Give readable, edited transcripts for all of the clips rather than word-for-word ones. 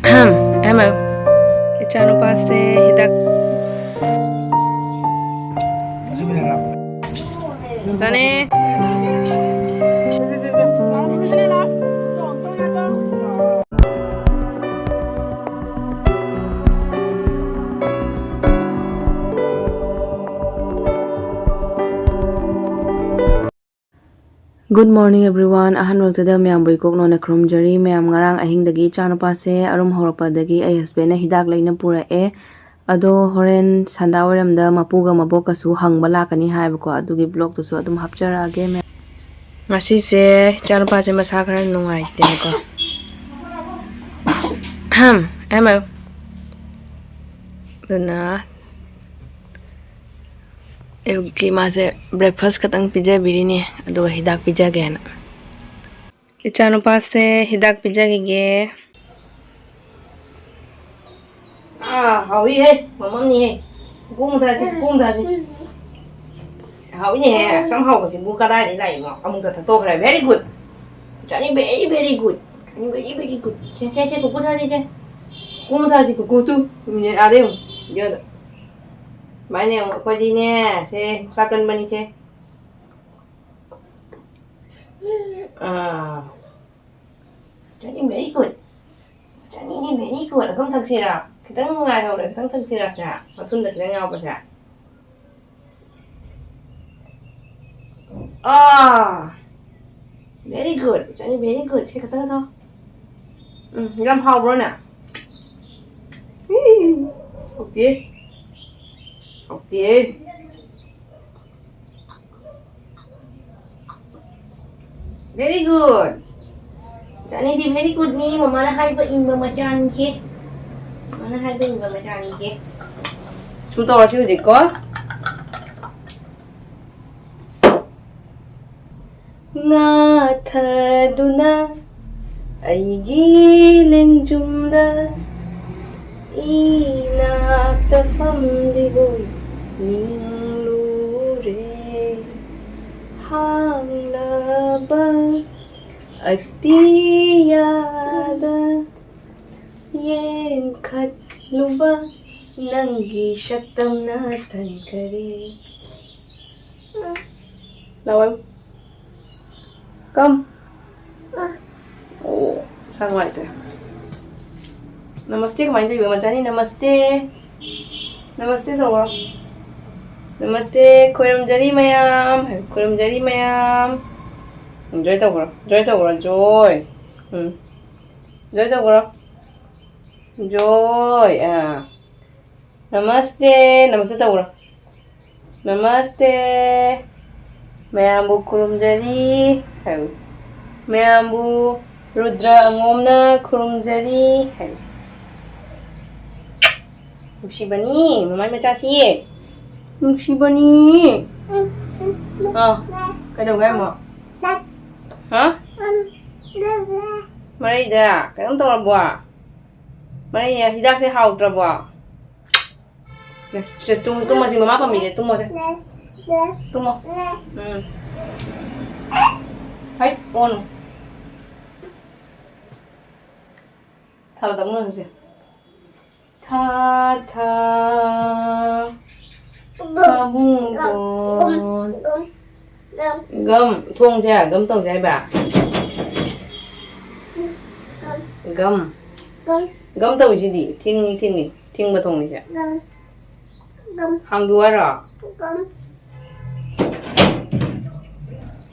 Emma, icanupase hidak. Tane. Good morning everyone. Ahanwagtada mayam boykok no na krumjari mayam ngarang ahingdagi chanupase arum horakpadagi ai husband na hidak laina purae ado horen sanda waramda mapuga mabokasu hangba lakani haibako adugi blog tusu adum hapcharage me ngasi se chanupase masa khara nungaite ko Emma duna ayuki mase breakfast katang pija birini aduga hidak pija gena icanupase hidak pija ge hawi he mama ni he gung tha ji hawi ni he kam hau si bu ka dai lai ma amung ta to khare very good chani very good chani very good che ku tha ji che gung tha ji ku tu ni a de yo mai ne ko ji ne se sakan bani che chani very good không thật gì đâu cái tấn ngày hồi đấy tấn thật gì là sao mà xuân được với nhau mà sao very good chani very good cái tấn thôi làm hậu rồi nè ok very good chani di very good ni mama na hai ba in ba macam ni mana hai ba in ba macam ni ke chúng tôi chưa gì có nga thaduna aigi lengjumda ina tafam diboy ninglure hanglaba atiyada yen khatnuba nangi shaktam na tankare đâu em come sang ngoài rồi namaste kemarin tadi macam ni namaste dong namaste kurum jari mayam enjoy tau koro joy joy tau koro joy namaste tau koro namaste mayam bu kurum jari mayam bu rudra angomna kurum jari Nushibani mamai macam si Nushibani cái đầu em ạ hả Maida cái to là bò Maida hidak sẽ hậu ra bò tung masih mama pamilya tung hai on thao tắm luôn rồi tha bung con gum thong cha gum tàu trái bà gum tàu gì đi thiên mà thong này hàng đua rồi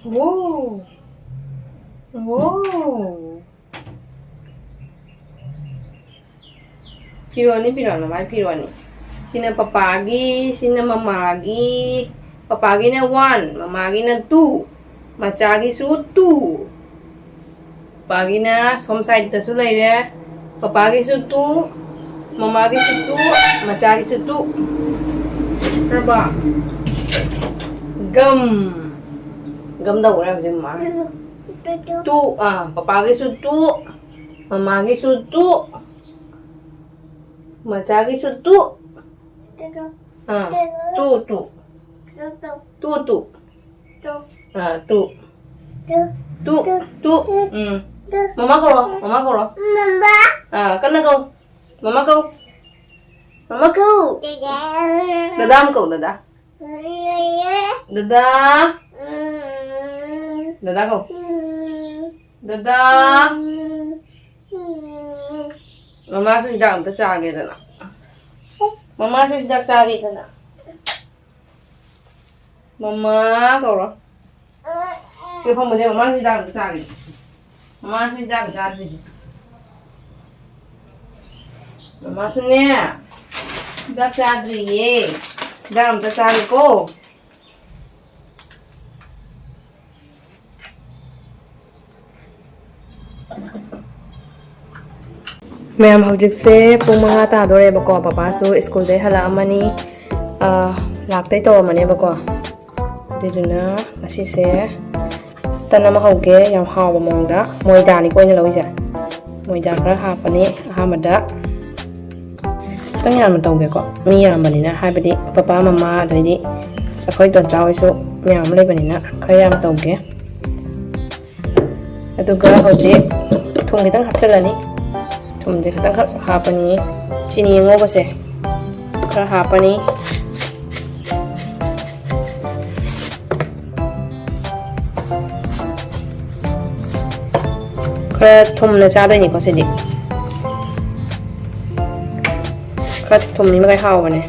wow pironi mai pironi sina papagi sina mamagi papagi na 1 mamagi na 2 machagi su 2 pagi na som side ta su lai re papagi su 2 mamagi su 2 machagi su 2 raba gum đâu ra gì mà tu papagi su 2 mamagi su 2 machagi su 2 tu Mama câu. Mama câu. À, cân câu. Mama câu. Mama câu. Dada câu dada. Dada. Dada câu. Dada. Mama sudah dah untuk cari tu nak. Mama sudah cari tu nak. Mama kau lah. Siapa mesti mama sudah cari. Mama sudah cari. Mama sunya sudah cari ye. Dah untuk cari ko. Ma'am hojikse pung mga tadore bako papa su school de hala amani laktai to mane bako diduna asi se tanama hoge yam hawa mongda moida ni ko ni loija moida khara ha pani ahamada tanyam tawge ko mi yam banina habadi papa mama doidi akhoi ton chaw su myam le banina khayam tawge aduga hoji thung kitang hapchalani thumje khatang hapani chini ngoba se khara hapani khara thumna chadoi ni ko sidi khara thumni ma kai hawbane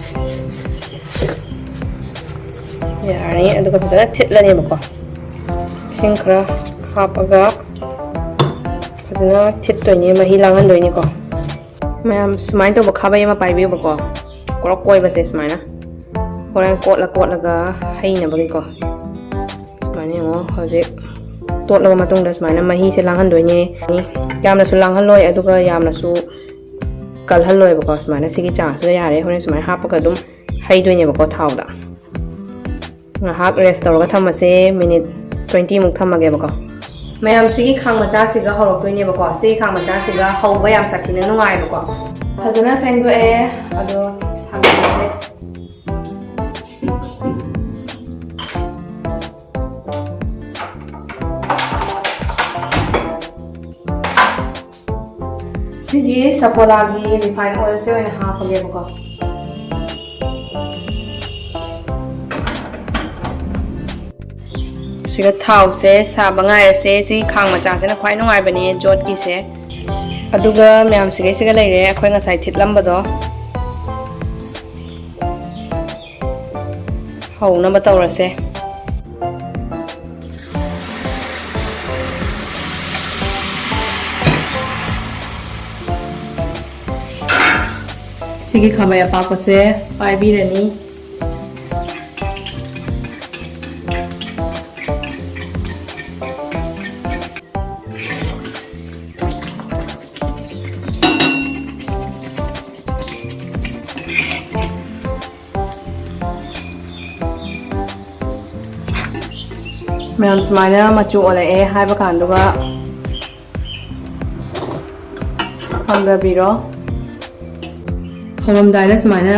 yani aduga fadana thitlani bako sing khara hapaga fazana thittoini mahi langan doini ko ma'am smain to bakha ma pai bi bako korok koi ba se smaina koran kot la ga haina bagi ko smaini ngo hoje tot la matung da smaina mahi se langan doini ni yamna su langan loi aduga yamna su kal hal loi bako smaina sigi cha se yare horen smaina hapaga dum hai doini bako thawda nga hak rest tawga thamase minute 20 muk thamage bako Ma'am sigi khang macha siga horok toine bako sigi khang macha siga hauba yam sathina nungai bako fazana fengdo ado thamase sigi sapolagi refined oil se oina hapage bako siga thau se sabangai se si khang macha se na khwai nungai bani jot ki se aduga myam siga leire akhoi nga sai thitlam bado hau na batawra se sigi khabaya pa ko se pai bi rani Ma'am smaina machu ole hai bakan duga hangba biro homam daina smaina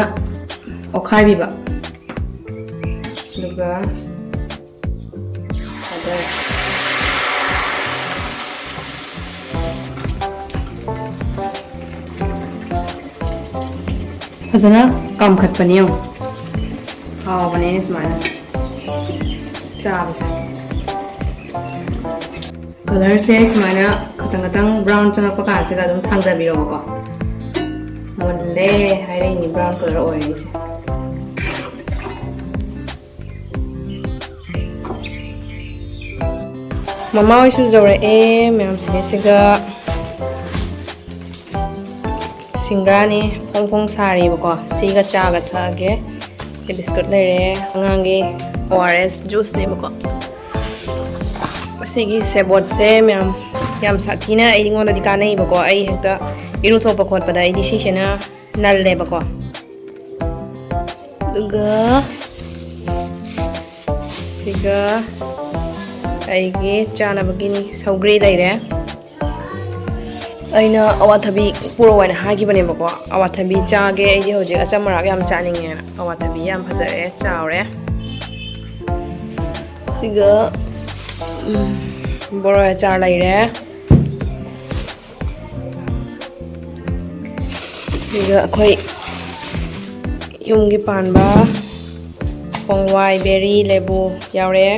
okhai biba duga ada fazana kam khat paniyo haw bane smaina cha basa color se smaina khatang brown changa paka se ga dum thangda biro ko molle haire ni brown color oi se mama oi su zore ma'am se ga singrani pong sari ko siga cha ga thage ke biscuit leire angangi ORS juice ne ko sigi sebot se ma'am yam sathina ai ngona dikana ibako ai hekta iru thopa khot pada ai disishena nalle bako duga siga ai ge chana bagini saugre laire aina awathabi puro waina hagi bane bako awathabi chage ai di hoje achamara yam chaninge awathabi yam phajare chaure siga boro achar laire นี่ก็ค่อยยุ่งกี่ปานบ้าฟองไวเบอร์รี่เลบูยาวเร่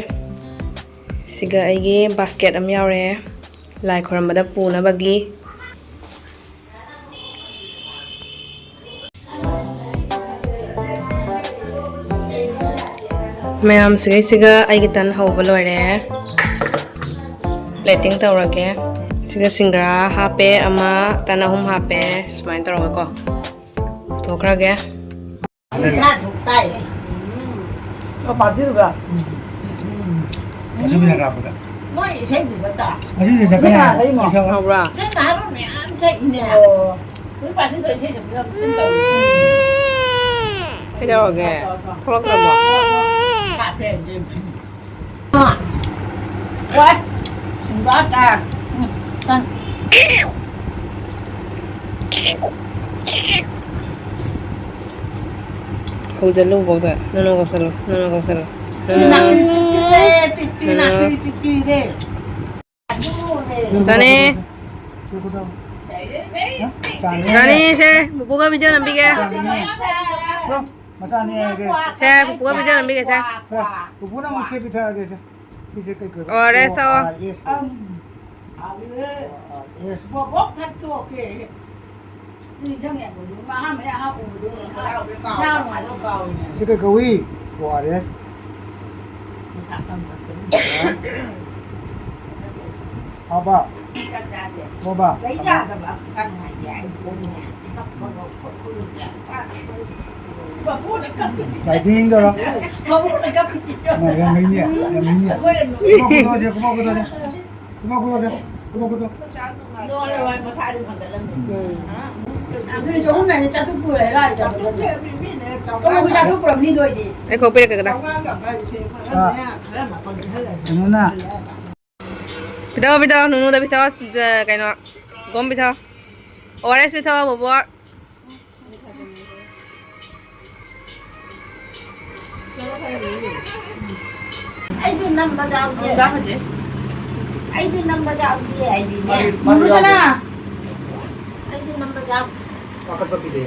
สิกะไอ้กี่บาสเกตยาวเร่ลายคอร์มาดับปูนะบักกี้Ma'am, sige ay gitan hawbalo re. Plating tawrage. Sige singra hape ama tanahum hape smain tawrage ko. Tokrage. Có bao nhiêu vậy? Asyik bisa apa tak? Mau saya juga tak. Asyik bisa kan? Hawra. Cái nào nó mẹ ăn chạy nè. Cái bạn nó chơi sập sập trên tàu. Cái đâu ge. Tholak ra bo. Cà phê gì. Quay. Đó ta. Con. Không dân lưu vô rồi. Nó có salo. Nó có salo. Tani. Tani se. Buka video nampi ke. Macam ni ke? Se buka video nampi ke se. Buku nama mesti Pitha ke se? Pitha ke ke? Oh, resa oh. Yes. Bobok thật thuộc kì. Nhưng trong nhà của chúng mà hai mấy hai ủ được sao ngoài đâu cầu Si ke kawi. Wah, yes. Apa? Boba. Lấy ra tầm ập sang ngày dạy của nhà. Tóc có đồ có ưu là bà phu đã cầm. Chạy tiếng đó. không có cấp Này yang ini ya, yang ini ya. Kuma kudo aja, kuma kudo aja. Kuma kudo aja. Kuma kudo. Nó là ngoài mà thay được hoàn toàn là cứ chỗ này cha thuốc bưởi lại chẳng có một cái cha thuốc bưởi đi rồi thì Ai ko pila ka da. Ano na? Bitaw nunu da bitaw kay no. Gom bitaw. Oras bitaw Bobok. anh đi năm bao giờ gì đó hả anh đi năm bao giờ gì anh đi nè muốn sana anh đi năm bao giờ Pakat pa pide.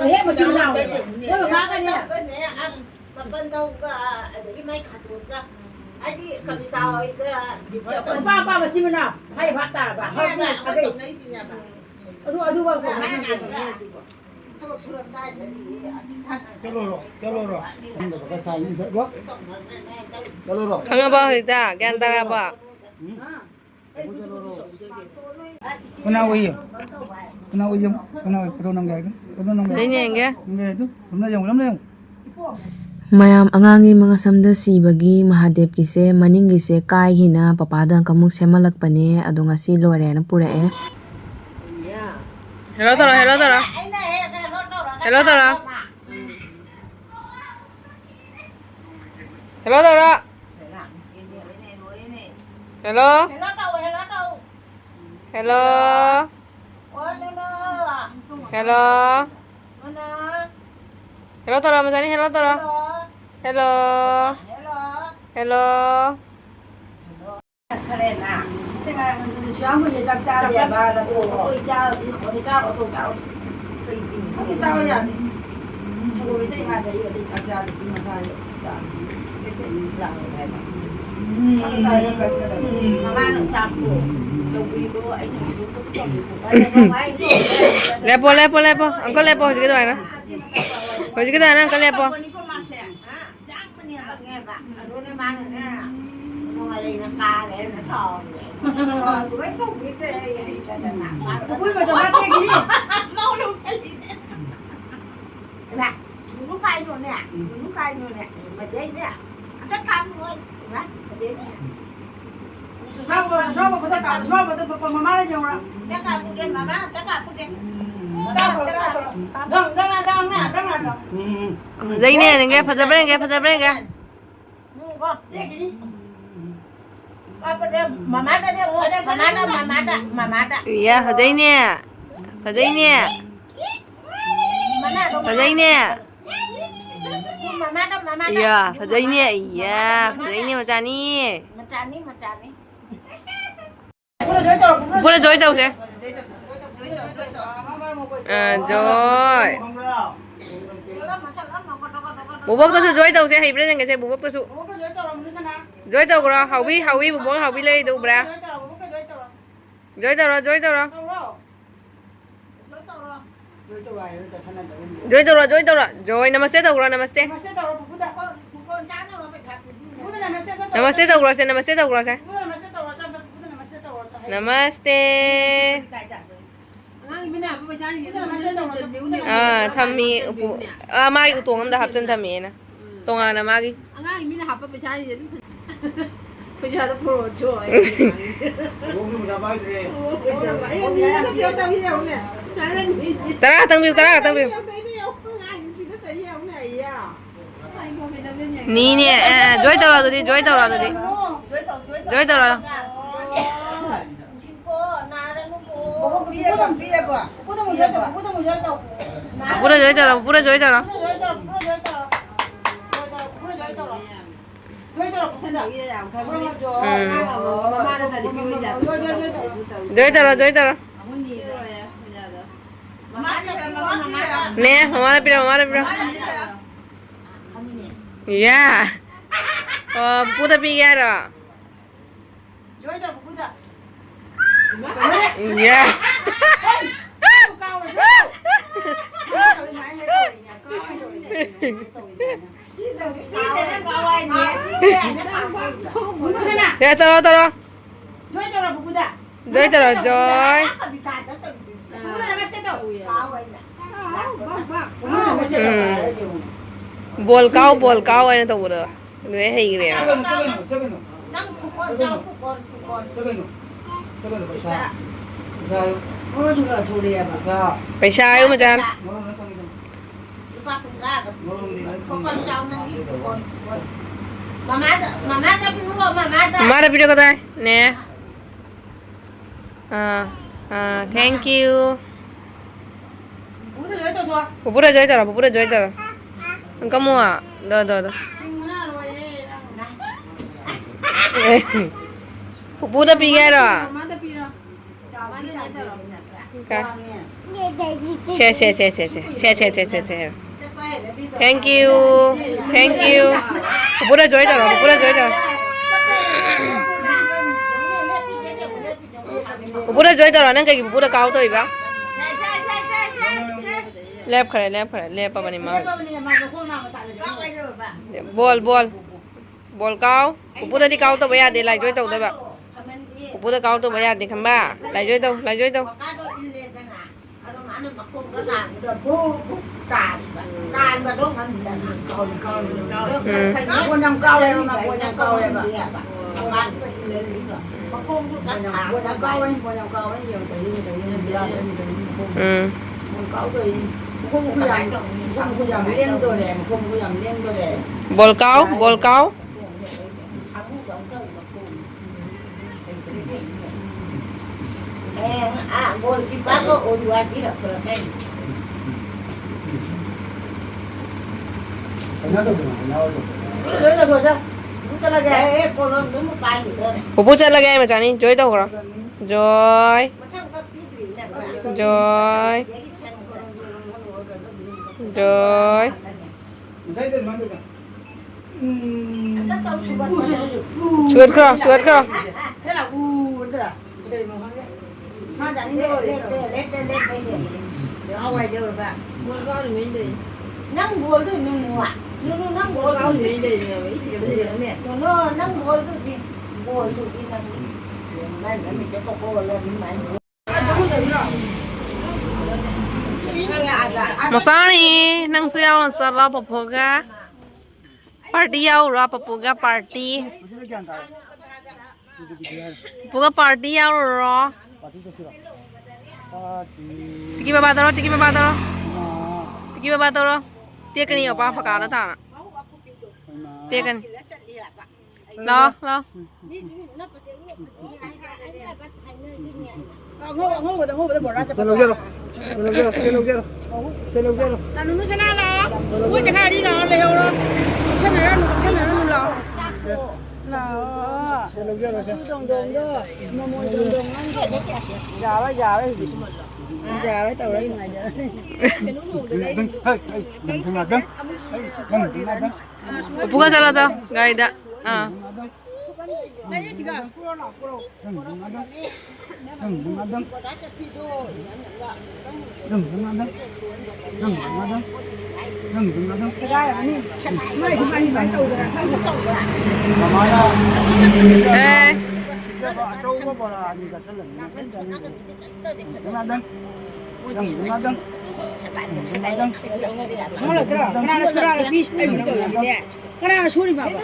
hết một chữ nào đó là má cái này bên đâu cái máy khát ruột ra anh đi cầm tàu cái ba ba mà chim nào hay bắt ta và nghe không nè nghe cái cái tổng này thì nhà bà tôi vào phòng nghe này nèถ้าบอกชวนได้จะดีท่าน Chalo ro. Ano ka sa ni sa ba? Chalo ro. Khanga ba hita gan tara ba. Kuna uy. Kuna uy. Kuna pato nang gay. Pato nang gay. Dai ne Ngai tu. Lamna jong, lamna jong. mayam angangi mga samda sibagi Mahadev kise maning gise kai hina papada kamuk semalakpane adu ngasi lore na purae Hello tara. anh này Hello tara. Hello tara. Hello. Hello. Hello. Hello tara masani hello tara. Hello. Hello. thế mà sáng bây giờ chắc cha để ba là tôi cha thì có thể cao ở tôi cao không sao vậy sao rồi thế mà thấy thì chắc cha thì mà sao cha Lepo. Angko lepo sige doy na. Sige doy na angko lepo. ui mà cho mắt cái gì mau đâu cái gì nè lúc khai rồi nè mà đây nè chắc cam luôn nè sao mà có tất cả sao mà tôi mà má nó nhiều rồi chắc cam phụ đen mà má chắc cam phụ đen đang nè Dai ne nge phata bre nge. Mama đã Iya, dai ne. Dai ne. mama Iya, dai ne. Iya, dai ne macam ni. macam ni Boleh join tau se. Rồi Bobok tôi rồi đâu sẽ hay bên cái sẽ Bobok tôi su rồi đâu rồi hậu bi Bobok hậu bi lấy đâu bra rồi đâu rồi rồi namaste đâu rồi namaste đâu rồi sẽ namaste tham mi mai utung am da hap chân tham mi na tong ana magi angang mi na hapa pa siya yun pa siya da pro joy tara tang biu ni nè joy tao rồi đi joy tao rồi pura joy tao nè mama pira ya pura piya rồi ya ya tao joy bol cao anh tao được người hay kìa phải sai không mà chan mama đã video cái đây nè thank you pura joy tao kamu à đó pura piya rồi Share. Thank you. Pura joy tao. Pura joy tao nang cái pura cao tôi ba. Lep khare lep pa bani ma. Bol cao. Pura đi cao tôi bây giờ để lại joy tao đấy ba. Pura cao tôi bây giờ để khăm ba. Lại joy tao. Bol cao bol ki bago o dua tira por aquí Pupu chala gaya mà chani joy tao rồi joy suốt không thế là nó đánh rồi nang bol tu ni muat nang bol tu ni no nang bol tu si bol tu si nang man ni je ko bol le man Masani nang siyaw ang sarla papoga party yaw ra papoga party yaw ra tiki baba taro tiếc cái này ở ba phá cá đó ta tiếc cái lo đồng đồng đó mà mồi đồng đồng ăn già đấy già đấy tàu đấy này Bukan salah tu, Maida. Ah. Eh. Kenapa suri bapa?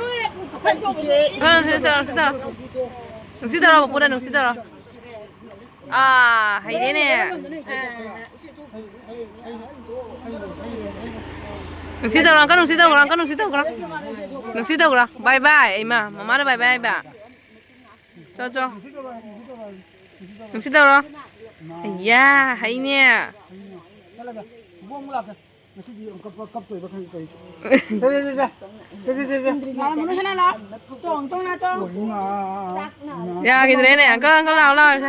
Nungsi daro, pura nungsi daro. Ah, hai deh nih. Nungsi daro, kan nungsi daro. Bye bye, Ima. Mama ada bye bye ba. Cho. Nungsi daro. Ya, hai nih. Ya gitu deh nih, angkel lau.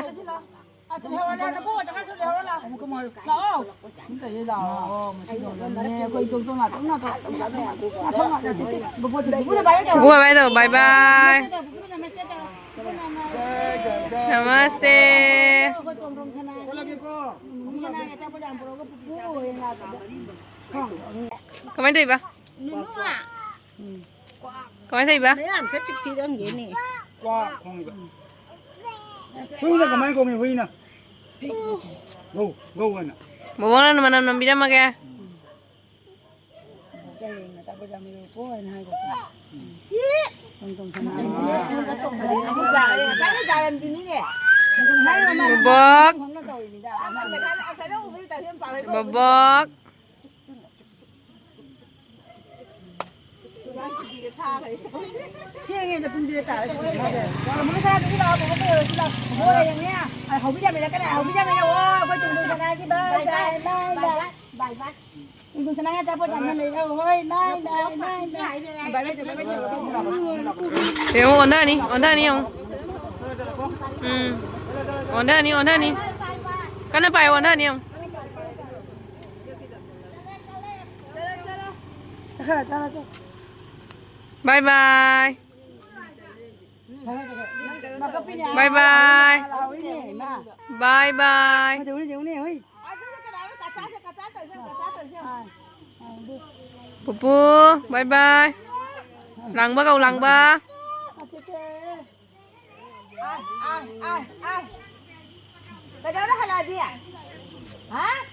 Gua bye bye. Namaste. Kemarin tuh Iba? Kemarin tuh Iba? Bobok na naman ang bida magya. Bobok. Khi là cũng chưa trả còn muốn ra cái đó cũng có được mua này nhá không biết ra mày là cái này không biết ra mày đâu coi chừng đừng này chứ bài đừng cái này cho tôi làm này đâu ơi này bài Yo, onda nih yang. Onda nih. Kenapa ya onda nih yang? Bye bye. Bye bye. Bye bye. Pupu, bye bye. Lăng ba cậu lăng ba. Cái đó là gì à? Hả?